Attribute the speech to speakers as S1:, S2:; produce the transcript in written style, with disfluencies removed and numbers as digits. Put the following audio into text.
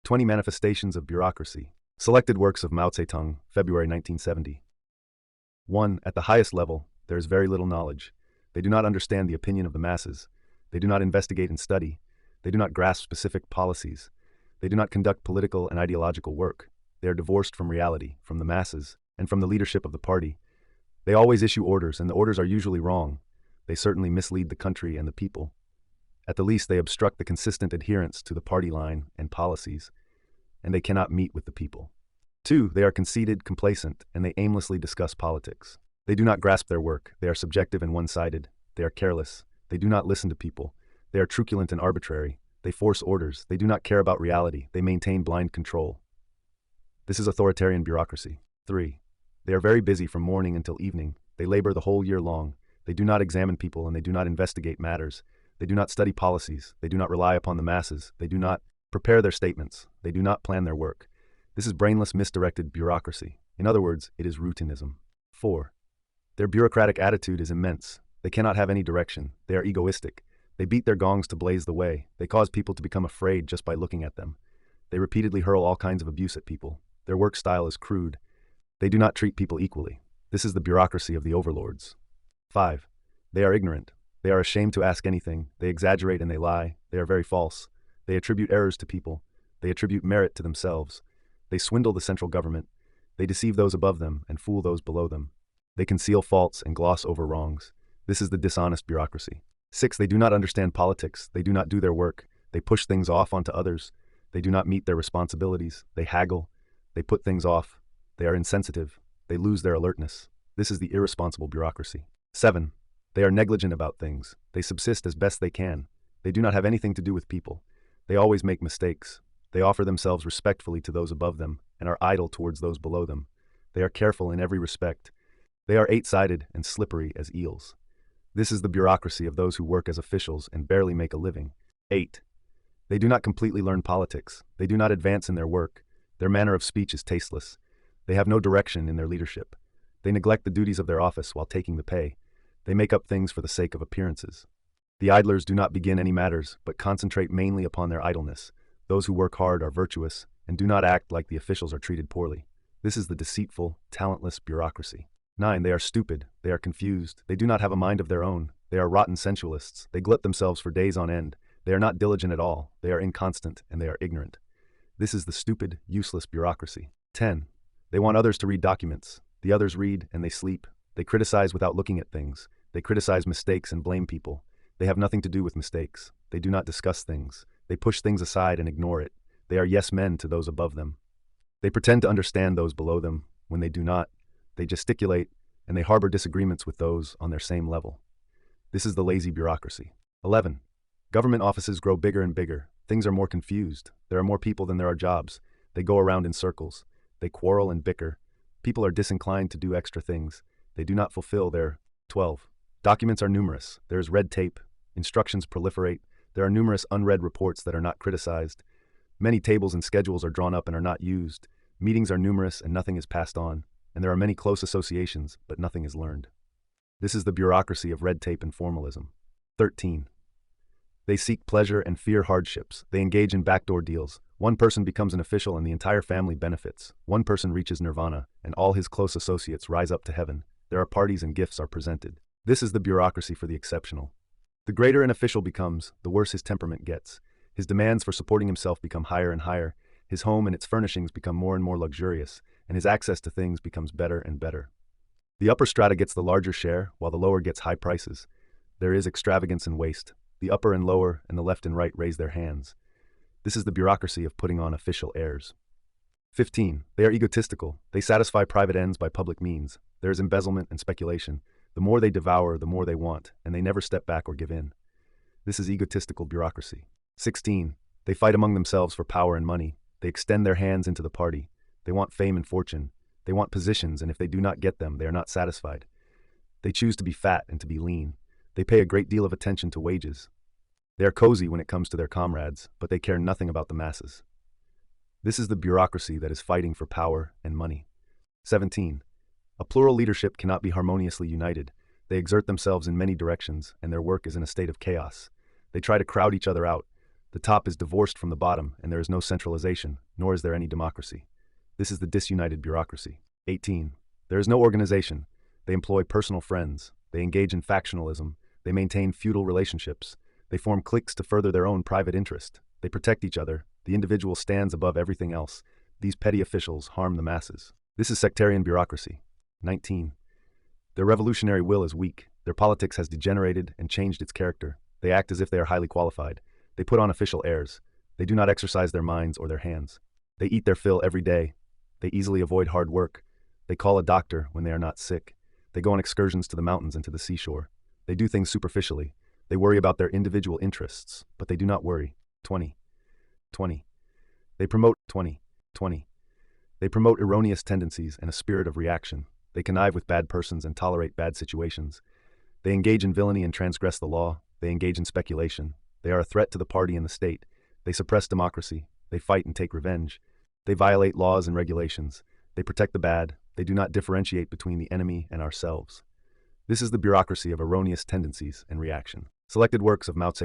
S1: 20 Manifestations of Bureaucracy. Selected works of Mao Tse-tung, February 1970. 1. At the highest level, there is very little knowledge. They do not understand the opinion of the masses. They do not investigate and study. They do not grasp specific policies. They do not conduct political and ideological work. They are divorced from reality, from the masses, and from the leadership of the party. They always issue orders, and the orders are usually wrong. They certainly mislead the country and the people. At the least, they obstruct the consistent adherence to the party line and policies, and they cannot meet with the people. 2. They are conceited, complacent, and they aimlessly discuss politics. They do not grasp their work. They are subjective and one-sided. They are careless. They do not listen to people. They are truculent and arbitrary. They force orders. They do not care about reality. They maintain blind control. This is authoritarian bureaucracy. 3. They are very busy from morning until evening. They labor the whole year long. They do not examine people, and they do not investigate matters. They do not study policies. They do not rely upon the masses. They do not prepare their statements. They do not plan their work. This is brainless, misdirected bureaucracy. In other words, it is routinism. 4. Their bureaucratic attitude is immense. They cannot have any direction. They are egoistic. They beat their gongs to blaze the way. They cause people to become afraid just by looking at them. They repeatedly hurl all kinds of abuse at people. Their work style is crude. They do not treat people equally. This is the bureaucracy of the overlords. 5. They are ignorant. They are ashamed to ask anything. They exaggerate and they lie. They are very false. They attribute errors to people. They attribute merit to themselves. They swindle the central government. They deceive those above them and fool those below them. They conceal faults and gloss over wrongs. This is the dishonest bureaucracy. 6. They do not understand politics. They do not do their work. They push things off onto others. They do not meet their responsibilities. They haggle. They put things off. They are insensitive. They lose their alertness. This is the irresponsible bureaucracy. 7. They are negligent about things. They subsist as best they can. They do not have anything to do with people. They always make mistakes. They offer themselves respectfully to those above them and are idle towards those below them. They are careful in every respect. They are eight-sided and slippery as eels. This is the bureaucracy of those who work as officials and barely make a living. 8. They do not completely learn politics. They do not advance in their work. Their manner of speech is tasteless. They have no direction in their leadership. They neglect the duties of their office while taking the pay. They make up things for the sake of appearances. The idlers do not begin any matters, but concentrate mainly upon their idleness. Those who work hard are virtuous and do not act like the officials are treated poorly. This is the deceitful, talentless bureaucracy. 9. They are stupid. They are confused. They do not have a mind of their own. They are rotten sensualists. They glut themselves for days on end. They are not diligent at all. They are inconstant and they are ignorant. This is the stupid, useless bureaucracy. 10. They want others to read documents. The others read and they sleep. They criticize without looking at things. They criticize mistakes and blame people. They have nothing to do with mistakes. They do not discuss things. They push things aside and ignore it. They are yes men to those above them. They pretend to understand those below them when they do not. They gesticulate and they harbor disagreements with those on their same level. This is the lazy bureaucracy. 11. Government offices grow bigger and bigger. Things are more confused. There are more people than there are jobs. They go around in circles. They quarrel and bicker. People are disinclined to do extra things. They do not fulfill their 12. Documents are numerous. There is red tape. Instructions proliferate. There are numerous unread reports that are not criticized. Many tables and schedules are drawn up and are not used. Meetings are numerous and nothing is passed on. And there are many close associations, but nothing is learned. This is the bureaucracy of red tape and formalism. 13. They seek pleasure and fear hardships. They engage in backdoor deals. One person becomes an official and the entire family benefits. One person reaches nirvana, and all his close associates rise up to heaven. There are parties and gifts are presented. This is the bureaucracy for the exceptional. The greater an official becomes, the worse his temperament gets. His demands for supporting himself become higher and higher. His home and its furnishings become more and more luxurious, and his access to things becomes better and better. The upper strata gets the larger share, while the lower gets high prices. There is extravagance and waste. The upper and lower and the left and right raise their hands. This is the bureaucracy of putting on official airs. 15. They are egotistical. They satisfy private ends by public means. There is embezzlement and speculation. The more they devour, the more they want, and they never step back or give in. This is egotistical bureaucracy. 16. They fight among themselves for power and money. They extend their hands into the party. They want fame and fortune. They want positions, and if they do not get them, they are not satisfied. They choose to be fat and to be lean. They pay a great deal of attention to wages. They are cozy when it comes to their comrades, but they care nothing about the masses. This is the bureaucracy that is fighting for power and money. 17. A plural leadership cannot be harmoniously united. They exert themselves in many directions, and their work is in a state of chaos. They try to crowd each other out. The top is divorced from the bottom, and there is no centralization, nor is there any democracy. This is the disunited bureaucracy. 18. There is no organization. They employ personal friends. They engage in factionalism. They maintain feudal relationships. They form cliques to further their own private interest. They protect each other. The individual stands above everything else. These petty officials harm the masses. This is sectarian bureaucracy. 19. Their revolutionary will is weak. Their politics has degenerated and changed its character. They act as if they are highly qualified. They put on official airs. They do not exercise their minds or their hands. They eat their fill every day. They easily avoid hard work. They call a doctor when they are not sick. They go on excursions to the mountains and to the seashore. They do things superficially. They worry about their individual interests, but they do not worry. 20. They promote They promote erroneous tendencies and a spirit of reaction. They connive with bad persons and tolerate bad situations. They engage in villainy and transgress the law. They engage in speculation. They are a threat to the party and the state. They suppress democracy. They fight and take revenge. They violate laws and regulations. They protect the bad. They do not differentiate between the enemy and ourselves. This is the bureaucracy of erroneous tendencies and reaction. Selected works of Mao Tse